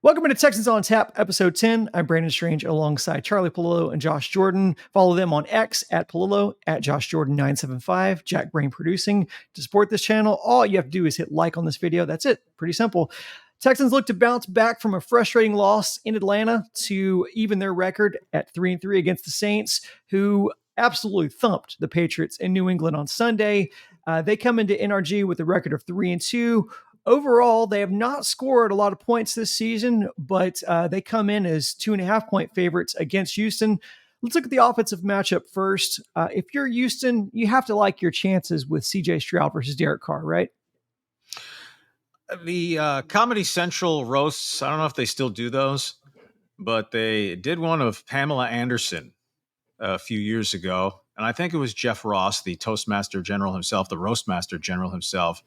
Welcome to Texans On Tap, episode 10. I'm Brandon Strange alongside Charlie Palillo and Josh Jordan. Follow them on X at Palillo, at Josh Jordan 975, Jack Brain Producing. To support this channel, all you have to do is hit like on this video. That's it. Pretty simple. Texans look to bounce back from a frustrating loss in Atlanta to even their record at 3-3 against the Saints, who absolutely thumped the Patriots in New England on Sunday. They come into NRG with a record of 3-2. Overall, they have not scored a lot of points this season, but they come in as 2.5-point favorites against Houston. Let's look at the offensive matchup first. If you're Houston, you have to like your chances with CJ Stroud versus Derek Carr, right? The Comedy Central roasts, I don't know if they still do those, but they did one of Pamela Anderson a few years ago. And I think it was Jeff Ross, the Toastmaster General himself, the Roastmaster General himself,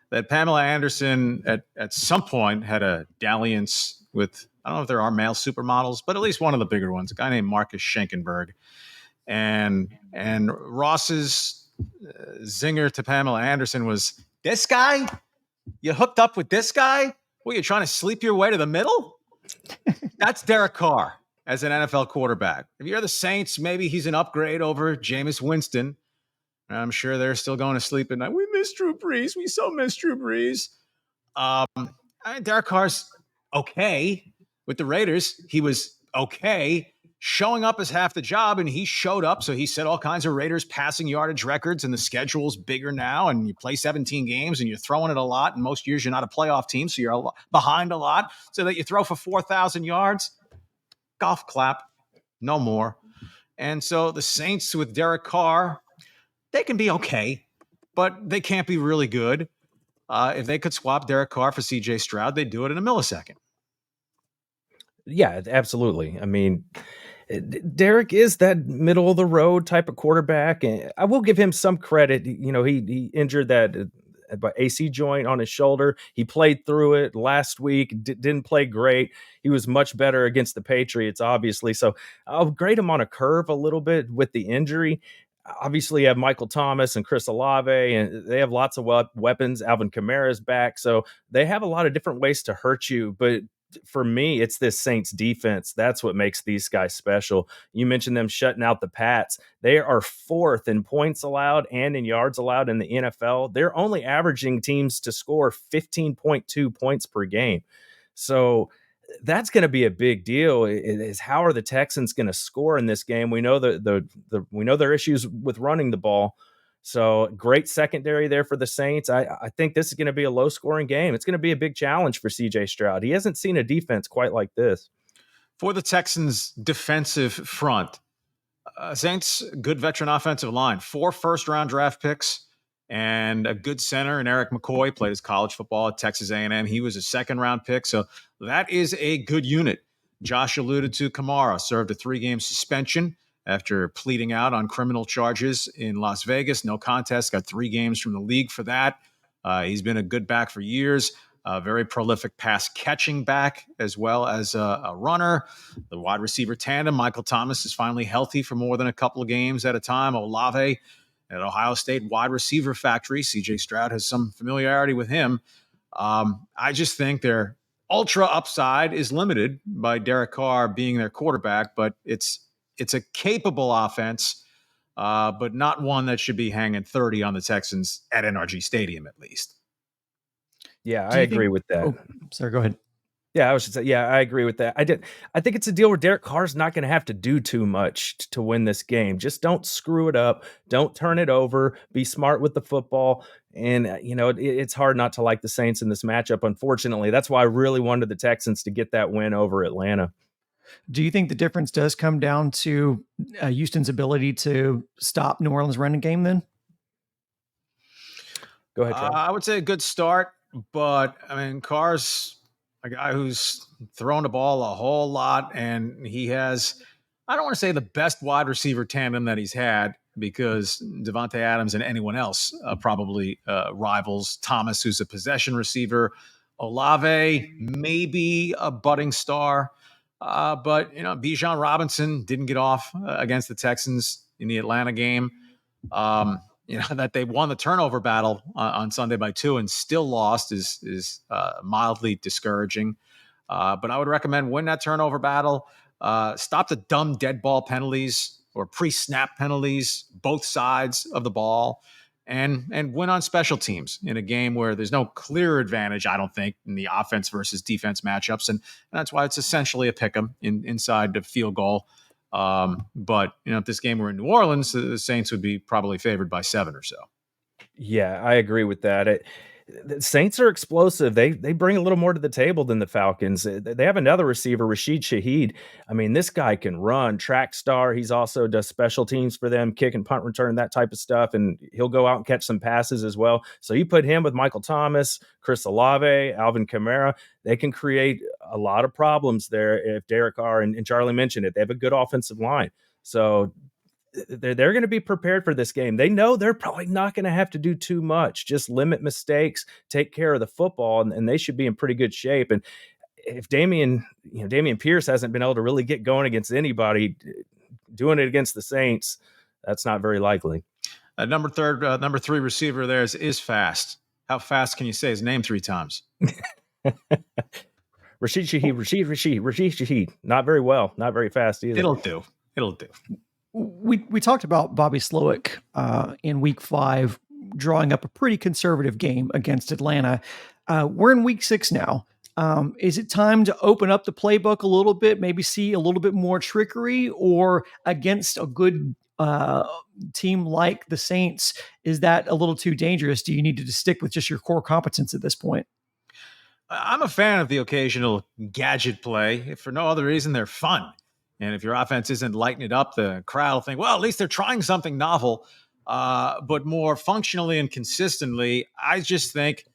that Pamela Anderson at some point had a dalliance with, I don't know if there are male supermodels, but at least one of the bigger ones, a guy named Marcus Schenkenberg. And Ross's zinger to Pamela Anderson was, "This guy? You hooked up with this guy? What, you trying to sleep your way to the middle?" That's Derek Carr as an NFL quarterback. If you're the Saints, maybe he's an upgrade over Jameis Winston. I'm sure they're still going to sleep at night. We miss Drew Brees. We so miss Drew Brees. Derek Carr's okay with the Raiders. He was okay. Showing up is half the job, and he showed up. So he set all kinds of Raiders passing yardage records, and the schedule's bigger now, and you play 17 games, and you're throwing it a lot. And most years you're not a playoff team, so you're behind a lot. So that you throw for 4,000 yards, golf clap, no more. And so the Saints with Derek Carr, they can be okay, but they can't be really good. If they could swap Derek Carr for CJ Stroud, they'd do it in a millisecond. Yeah, absolutely. I mean, Derek is that middle of the road type of quarterback, and I will give him some credit. You know, he injured that AC joint on his shoulder. He played through it last week. Didn't play great. He was much better against the Patriots, obviously. So I'll grade him on a curve a little bit with the injury. Obviously, you have Michael Thomas and Chris Olave, and they have lots of weapons. Alvin Kamara's back, so they have a lot of different ways to hurt you. But for me, it's this Saints defense. That's what makes these guys special. You mentioned them shutting out the Pats. They are fourth in points allowed and in yards allowed in the NFL. They're only averaging teams to score 15.2 points per game. So that's going to be a big deal. Is how are the Texans going to score in this game? We know we know their issues with running the ball. So great secondary there for the Saints. I think this is going to be a low scoring game. It's going to be a big challenge for CJ Stroud. He hasn't seen a defense quite like this. For the Texans defensive front, Saints, good veteran offensive line, 4 first-round draft picks, and a good center. And Eric McCoy played his college football at Texas A&M. He was a second-round pick, so that is a good unit. Josh alluded to Kamara, served a 3-game suspension after pleading out on criminal charges in Las Vegas. No contest, got 3 games from the league for that. He's been a good back for years. Very prolific pass catching back as well as a runner. The wide receiver tandem, Michael Thomas, is finally healthy for more than a couple of games at a time. Olave at Ohio State wide receiver factory. CJ Stroud has some familiarity with him. I just think their ultra upside is limited by Derek Carr being their quarterback, but it's a capable offense, but not one that should be hanging 30 on the Texans at NRG Stadium at least. Yeah, I agree with that. Oh, sorry, go ahead. Yeah, I agree with that. I think it's a deal where Derek Carr's not going to have to do too much to win this game. Just don't screw it up. Don't turn it over. Be smart with the football. And, it's hard not to like the Saints in this matchup, unfortunately. That's why I really wanted the Texans to get that win over Atlanta. Do you think the difference does come down to Houston's ability to stop New Orleans' running game then? Go ahead, Charlie. I would say a good start, but, Carr's a guy who's thrown the ball a whole lot, and he has, I don't want to say the best wide receiver tandem that he's had, because Devontae Adams and anyone else probably rivals Thomas, who's a possession receiver. Olave, maybe a budding star. But, Bijan Robinson didn't get off against the Texans in the Atlanta game. That they won the turnover battle on Sunday by 2 and still lost is mildly discouraging. But I would recommend win that turnover battle. Stop the dumb dead ball penalties or pre-snap penalties, both sides of the ball, and win on special teams in a game where there's no clear advantage, I don't think, in the offense versus defense matchups. And that's why it's essentially a pick 'em inside the field goal. But if this game were in New Orleans, the Saints would be probably favored by 7 or so. Yeah, I agree with that. The Saints are explosive. They bring a little more to the table than the Falcons. They have another receiver, Rashid Shaheed. I mean, this guy can run, track star. He's also does special teams for them, kick and punt return, that type of stuff. And he'll go out and catch some passes as well. So you put him with Michael Thomas, Chris Olave, Alvin Kamara. They can create a lot of problems there if Derek Carr and Charlie mentioned it. They have a good offensive line. So they're going to be prepared for this game. They know they're probably not going to have to do too much. Just limit mistakes, take care of the football, and they should be in pretty good shape. And if Damian Pierce hasn't been able to really get going against anybody, doing it against the Saints, that's not very likely. Number 3 receiver there is fast. How fast can you say his name 3 times? Rashid Shaheed. Not very well. Not very fast either. It'll do. We talked about Bobby Slowick in week 5 drawing up a pretty conservative game against Atlanta. We're in week 6 now. Is it time to open up the playbook a little bit, maybe see a little bit more trickery, or against a good team like the Saints, is that a little too dangerous? Do you need to stick with just your core competence at this point? I'm a fan of the occasional gadget play. If for no other reason, they're fun. And if your offense isn't lighting it up, the crowd will think, well, at least they're trying something novel. But more functionally and consistently, I just think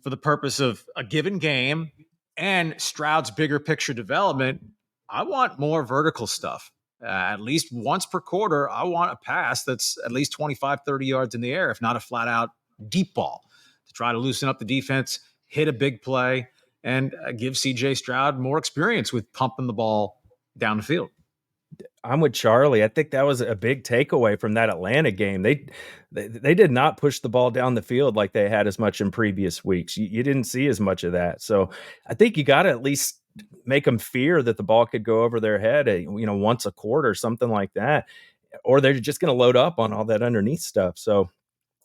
for the purpose of a given game and Stroud's bigger picture development, I want more vertical stuff. At least once per quarter, I want a pass that's at least 25, 30 yards in the air, if not a flat out deep ball, to try to loosen up the defense, hit a big play, and give CJ Stroud more experience with pumping the ball down the field. I'm with Charlie. I think that was a big takeaway from that Atlanta game. They did not push the ball down the field like they had as much in previous weeks. You didn't see as much of that. So I think you got to at least make them fear that the ball could go over their head, once a quarter, something like that, or they're just going to load up on all that underneath stuff. So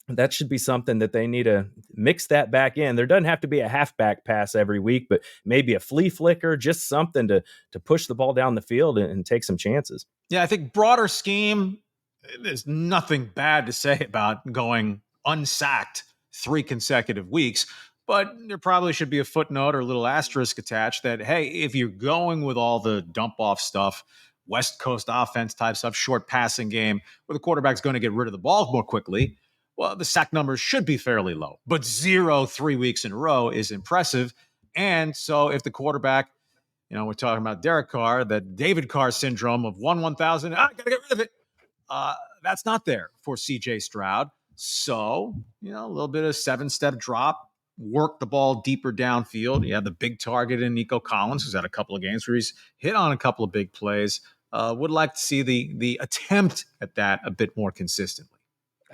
that should be something that they need to mix that back in. There doesn't have to be a halfback pass every week, but maybe a flea flicker, just something to push the ball down the field and take some chances. Yeah, I think broader scheme, there's nothing bad to say about going unsacked 3 consecutive weeks, but there probably should be a footnote or a little asterisk attached that, hey, if you're going with all the dump off stuff, West Coast offense type stuff, short passing game where the quarterback's going to get rid of the ball more quickly, well, the sack numbers should be fairly low, but 0 3 weeks in a row is impressive. And so if the quarterback, we're talking about Derek Carr, that David Carr syndrome of 1,000, I got to get rid of it. That's not there for CJ Stroud. So, a little bit of 7-step drop, work the ball deeper downfield. You have the big target in Nico Collins, who's had a couple of games where he's hit on a couple of big plays. Would like to see the attempt at that a bit more consistently.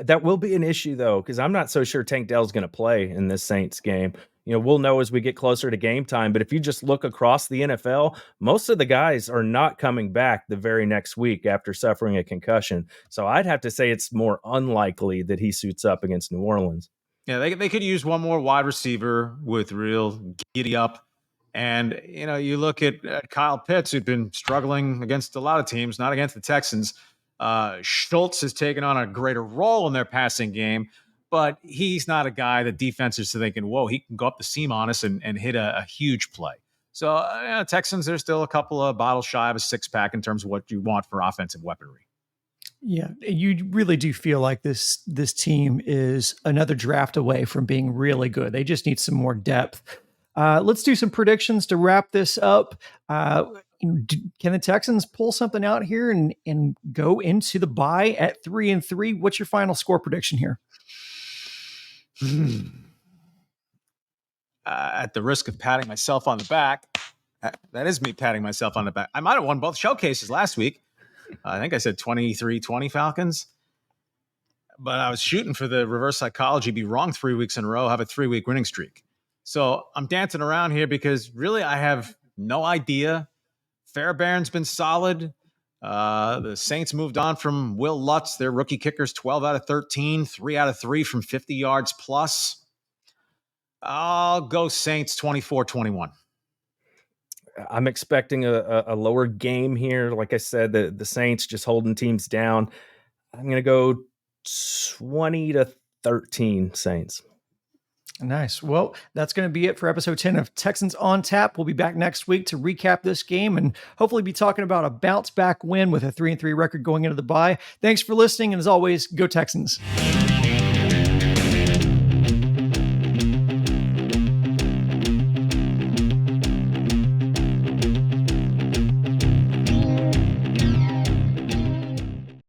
That will be an issue, though, because I'm not so sure Tank Dell's going to play in this Saints game. We'll know as we get closer to game time. But if you just look across the NFL, most of the guys are not coming back the very next week after suffering a concussion. So I'd have to say it's more unlikely that he suits up against New Orleans. Yeah, they could use one more wide receiver with real giddy up. And, you look at Kyle Pitts, who'd been struggling against a lot of teams, not against the Texans. Schultz has taken on a greater role in their passing game, but he's not a guy that defenses are thinking, whoa, he can go up the seam on us and hit a huge play. So Texans, they're still a couple of bottles shy of a 6-pack in terms of what you want for offensive weaponry. Yeah, you really do feel like this team is another draft away from being really good. They just need some more depth. Let's do some predictions to wrap this up. Can the Texans pull something out here and go into the bye at 3-3? What's your final score prediction here? At the risk of patting myself on the back, that is me patting myself on the back. I might have won both showcases last week. I think I said 23-20 Falcons, but I was shooting for the reverse psychology, be wrong 3 weeks in a row, have a 3-week winning streak. So I'm dancing around here because really I have No idea. Fairbairn's been solid. The Saints moved on from Will Lutz. Their rookie kicker's 12 out of 13, 3 out of 3 from 50 yards plus. I'll go Saints 24-21. I'm expecting a lower game here. Like I said, the Saints just holding teams down. I'm going to go 20-13 Saints. Nice. Well, that's going to be it for episode 10 of Texans on Tap. We'll be back next week to recap this game and hopefully be talking about a bounce back win with a 3-3 record going into the bye. Thanks for listening. And as always, go Texans.